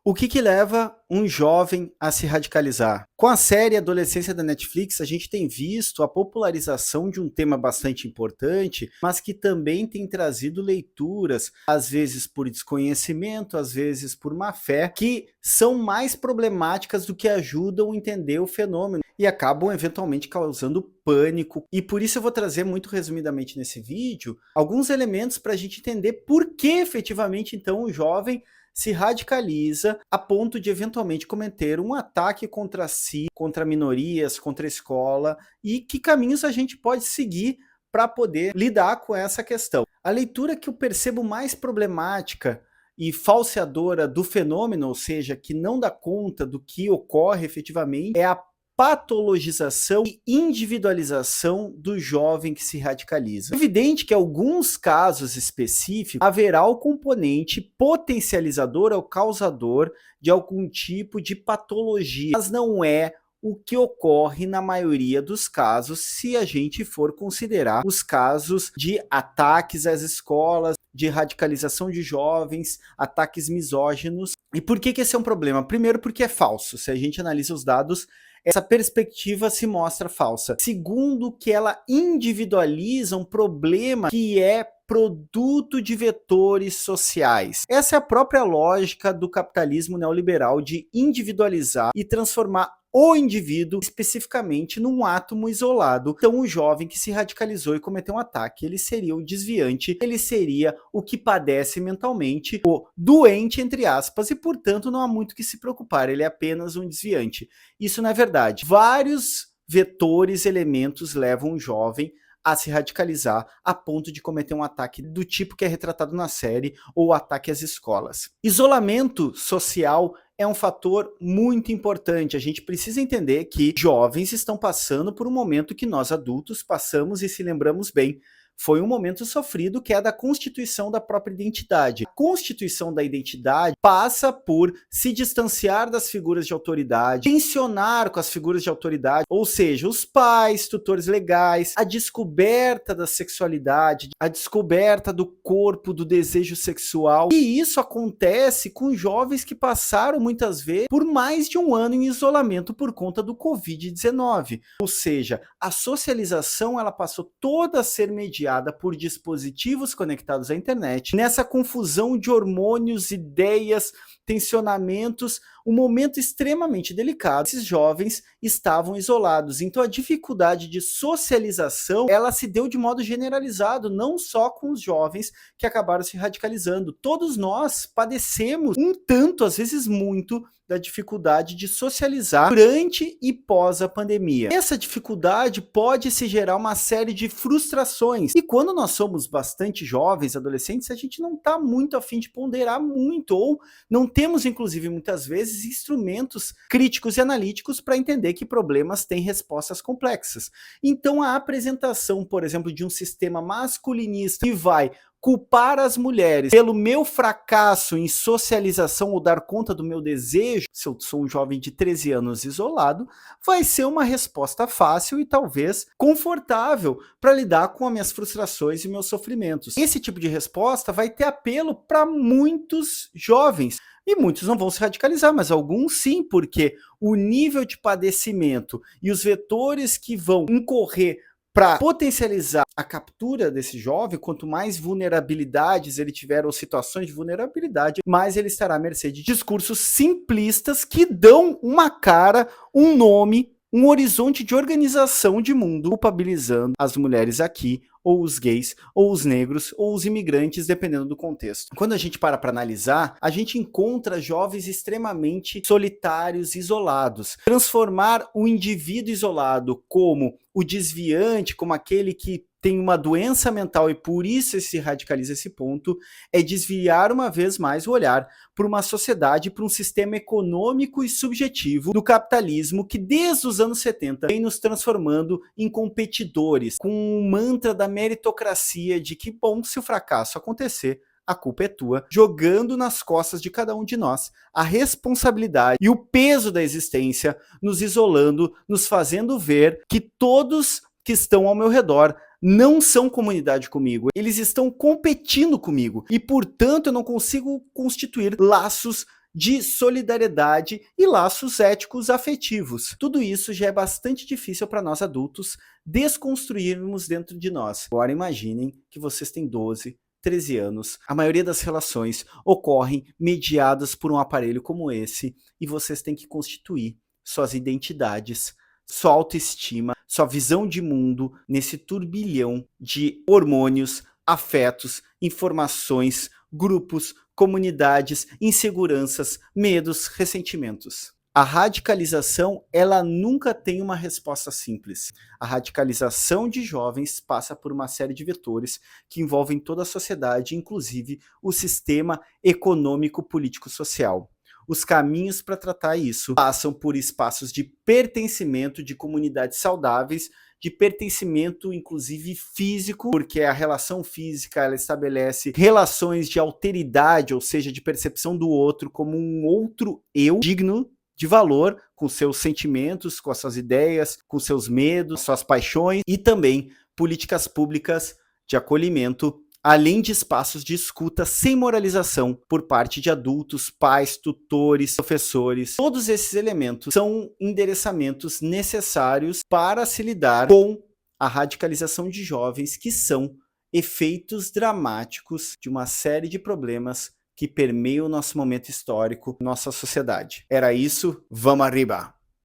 O que leva um jovem a se radicalizar? Com a série Adolescência da Netflix, a gente tem visto a popularização de um tema bastante importante, mas que também tem trazido leituras, às vezes por desconhecimento, às vezes por má fé, que são mais problemáticas do que ajudam a entender o fenômeno e acabam eventualmente causando pânico. E por isso eu vou trazer muito resumidamente nesse vídeo alguns elementos para a gente entender por que efetivamente então o jovem se radicaliza a ponto de eventualmente cometer um ataque contra si, contra minorias, contra a escola, e que caminhos a gente pode seguir para poder lidar com essa questão. A leitura que eu percebo mais problemática e falseadora do fenômeno, ou seja, que não dá conta do que ocorre efetivamente, é a patologização e individualização do jovem que se radicaliza. É evidente que em alguns casos específicos haverá o componente potencializador ou causador de algum tipo de patologia, mas não é o que ocorre na maioria dos casos se a gente for considerar os casos de ataques às escolas, de radicalização de jovens, ataques misóginos. E por que esse é um problema? Primeiro, porque é falso. Se a gente analisa os dados, essa perspectiva se mostra falsa. Segundo, que ela individualiza um problema que é produto de vetores sociais. Essa é a própria lógica do capitalismo neoliberal de individualizar e transformar o indivíduo especificamente num átomo isolado. Então o jovem que se radicalizou e cometeu um ataque, ele seria o desviante, ele seria o que padece mentalmente, o doente, entre aspas, e portanto não há muito que se preocupar, ele é apenas um desviante. Isso não é verdade. Vários vetores, elementos levam o jovem a se radicalizar a ponto de cometer um ataque do tipo que é retratado na série, ou ataque às escolas. Isolamento social é um fator muito importante. A gente precisa entender que jovens estão passando por um momento que nós adultos passamos e se lembramos bem. Foi um momento sofrido, que é da constituição da própria identidade. A constituição da identidade passa por se distanciar das figuras de autoridade, tensionar com as figuras de autoridade, ou seja, os pais, tutores legais, a descoberta da sexualidade, a descoberta do corpo, do desejo sexual. E isso acontece com jovens que passaram muitas vezes por mais de um ano em isolamento por conta do Covid-19. Ou seja, a socialização ela passou toda a ser mediada por dispositivos conectados à internet, nessa confusão de hormônios, ideias, tensionamentos, um momento extremamente delicado. Esses jovens estavam isolados, então a dificuldade de socialização, ela se deu de modo generalizado, não só com os jovens que acabaram se radicalizando. Todos nós padecemos um tanto, às vezes muito, da dificuldade de socializar durante e pós a pandemia. Essa dificuldade pode se gerar uma série de frustrações. E quando nós somos bastante jovens, adolescentes, a gente não está muito a fim de ponderar muito, ou não temos, inclusive, muitas vezes, instrumentos críticos e analíticos para entender que problemas têm respostas complexas. Então, a apresentação, por exemplo, de um sistema masculinista que vai culpar as mulheres pelo meu fracasso em socialização ou dar conta do meu desejo, se eu sou um jovem de 13 anos isolado, vai ser uma resposta fácil e talvez confortável para lidar com as minhas frustrações e meus sofrimentos. Esse tipo de resposta vai ter apelo para muitos jovens. E muitos não vão se radicalizar, mas alguns sim, porque o nível de padecimento e os vetores que vão incorrer para potencializar a captura desse jovem, quanto mais vulnerabilidades ele tiver ou situações de vulnerabilidade, mais ele estará à mercê de discursos simplistas que dão uma cara, um nome, um horizonte de organização de mundo, culpabilizando as mulheres aqui, ou os gays, ou os negros, ou os imigrantes, dependendo do contexto. Quando a gente para analisar, a gente encontra jovens extremamente solitários, isolados. Transformar o indivíduo isolado como o desviante, como aquele que tem uma doença mental e por isso ele se radicaliza esse ponto, é desviar uma vez mais o olhar para uma sociedade, para um sistema econômico e subjetivo do capitalismo que desde os anos 70 vem nos transformando em competidores, com o mantra da meritocracia de que, bom, se o fracasso acontecer, a culpa é tua, jogando nas costas de cada um de nós a responsabilidade e o peso da existência, nos isolando, nos fazendo ver que todos que estão ao meu redor não são comunidade comigo, eles estão competindo comigo e, portanto, eu não consigo constituir laços de solidariedade e laços éticos afetivos. Tudo isso já é bastante difícil para nós adultos desconstruirmos dentro de nós. Agora imaginem que vocês têm 12, 13 anos, a maioria das relações ocorrem mediadas por um aparelho como esse e vocês têm que constituir suas identidades, sua autoestima, sua visão de mundo nesse turbilhão de hormônios, afetos, informações, grupos, comunidades, inseguranças, medos, ressentimentos. A radicalização, ela nunca tem uma resposta simples. A radicalização de jovens passa por uma série de vetores que envolvem toda a sociedade, inclusive o sistema econômico, político, social. Os caminhos para tratar isso passam por espaços de pertencimento, de comunidades saudáveis, de pertencimento, inclusive físico, porque a relação física ela estabelece relações de alteridade, ou seja, de percepção do outro como um outro eu digno de valor, com seus sentimentos, com as suas ideias, com seus medos, suas paixões, e também políticas públicas de acolhimento, além de espaços de escuta sem moralização por parte de adultos, pais, tutores, professores. Todos esses elementos são endereçamentos necessários para se lidar com a radicalização de jovens, que são efeitos dramáticos de uma série de problemas que permeiam o nosso momento histórico, nossa sociedade. Era isso, vamos arriba!